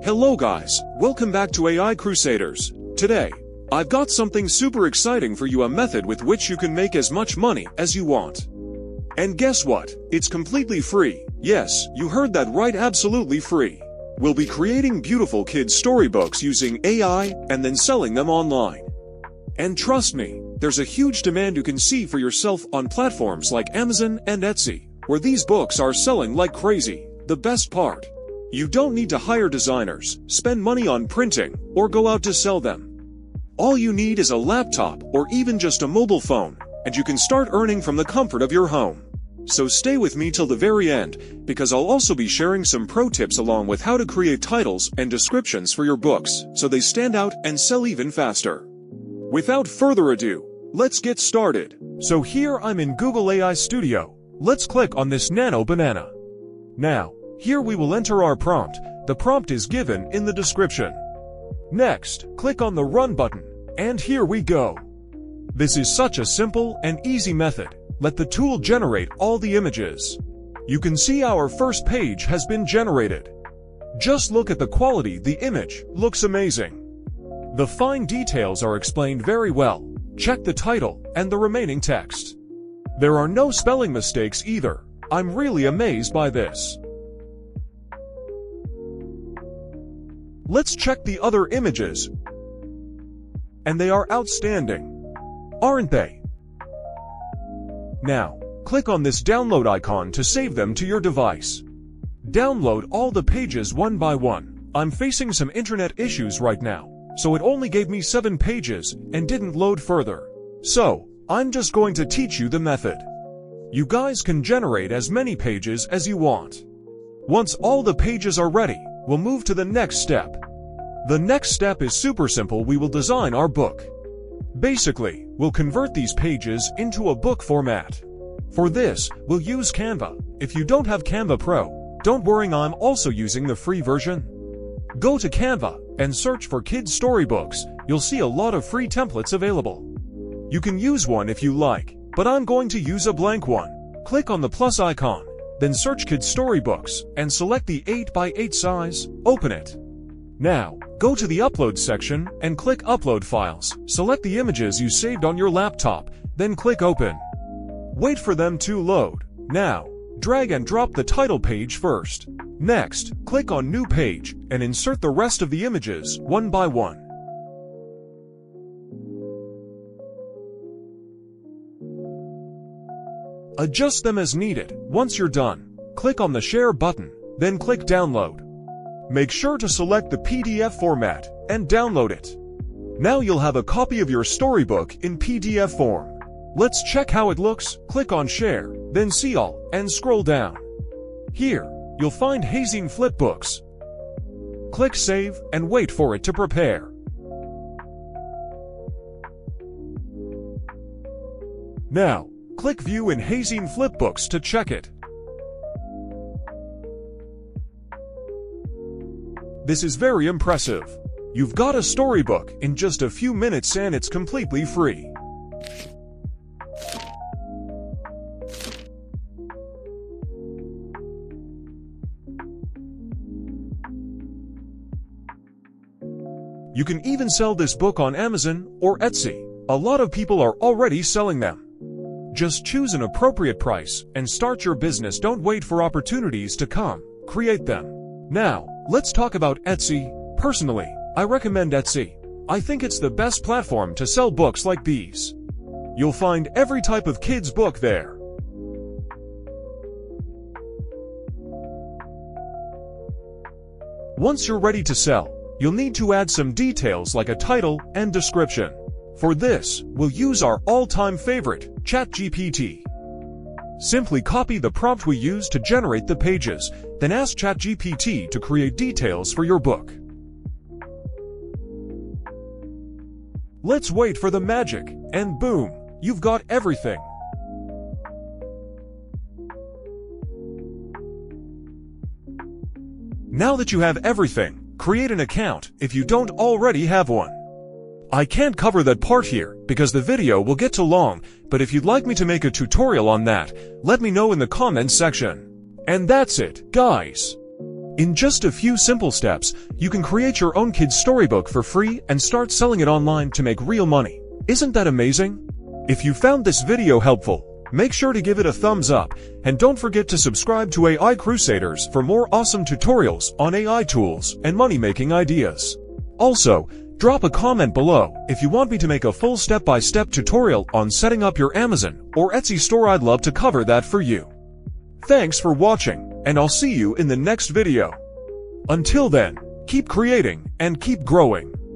Hello guys, welcome back to AI Crusaders. Today, I've got something super exciting for you, a method with which you can make as much money as you want. And guess what? It's completely free. Yes, you heard that right, absolutely free. We'll be creating beautiful kids' storybooks using AI and then selling them online. And trust me, there's a huge demand you can see for yourself on platforms like Amazon and Etsy, where these books are selling like crazy. The best part, you don't need to hire designers, spend money on printing, or go out to sell them. All you need is a laptop or even just a mobile phone, and you can start earning from the comfort of your home. So stay with me till the very end, because I'll also be sharing some pro tips along with how to create titles and descriptions for your books so they stand out and sell even faster. Without further ado, let's get started. So here I'm in Google AI Studio. Let's click on this Nano Banana. Now, here we will enter our prompt. The prompt is given in the description. Next, click on the Run button, and here we go. This is such a simple and easy method. Let the tool generate all the images. You can see our first page has been generated. Just look at the quality, the image looks amazing. The fine details are explained very well. Check the title and the remaining text. There are no spelling mistakes either. I'm really amazed by this. Let's check the other images. And they are outstanding, aren't they? Now, click on this download icon to save them to your device. Download all the pages one by one. I'm facing some internet issues right now, so it only gave me 7 pages and didn't load further. So, I'm just going to teach you the method. You guys can generate as many pages as you want. Once all the pages are ready, we'll move to the next step. The next step is super simple. We will design our book. Basically, we'll convert these pages into a book format. For this, we'll use Canva. If you don't have Canva Pro, don't worry, I'm also using the free version. Go to Canva and search for kids' storybooks. You'll see a lot of free templates available. You can use one if you like, but I'm going to use a blank one. Click on the plus icon, then search Kids Storybooks and select the 8x8 size. Open it. Now, go to the Upload section and click Upload Files. Select the images you saved on your laptop, then click Open. Wait for them to load. Now, drag and drop the title page first. Next, click on New Page and insert the rest of the images one by one. Adjust them as needed. Once you're done, click on the Share button, then click Download. Make sure to select the PDF format and download it. Now you'll have a copy of your storybook in PDF form. Let's check how it looks. Click on Share, then See All, and scroll down. Here, you'll find Heyzine Flipbooks. Click Save and wait for it to prepare. Now, click View in Heyzine Flipbooks to check it. This is very impressive. You've got a storybook in just a few minutes and it's completely free. You can even sell this book on Amazon or Etsy. A lot of people are already selling them. Just choose an appropriate price and start your business. Don't wait for opportunities to come. Create them. Now, let's talk about Etsy. Personally, I recommend Etsy. I think it's the best platform to sell books like these. You'll find every type of kids' book there. Once you're ready to sell, you'll need to add some details like a title and description. For this, we'll use our all-time favorite, ChatGPT. Simply copy the prompt we used to generate the pages, then ask ChatGPT to create details for your book. Let's wait for the magic, and boom, you've got everything. Now that you have everything, create an account if you don't already have one. I can't cover that part here because the video will get too long, but if you'd like me to make a tutorial on that, let me know in the comments section. And that's it, guys. In just a few simple steps, you can create your own kid's storybook for free and start selling it online to make real money. Isn't that amazing? If you found this video helpful, make sure to give it a thumbs up, and don't forget to subscribe to AI Crusaders for more awesome tutorials on AI tools and money-making ideas. Also, drop a comment below if you want me to make a full step-by-step tutorial on setting up your Amazon or Etsy store. I'd love to cover that for you. Thanks for watching, and I'll see you in the next video. Until then, keep creating and keep growing.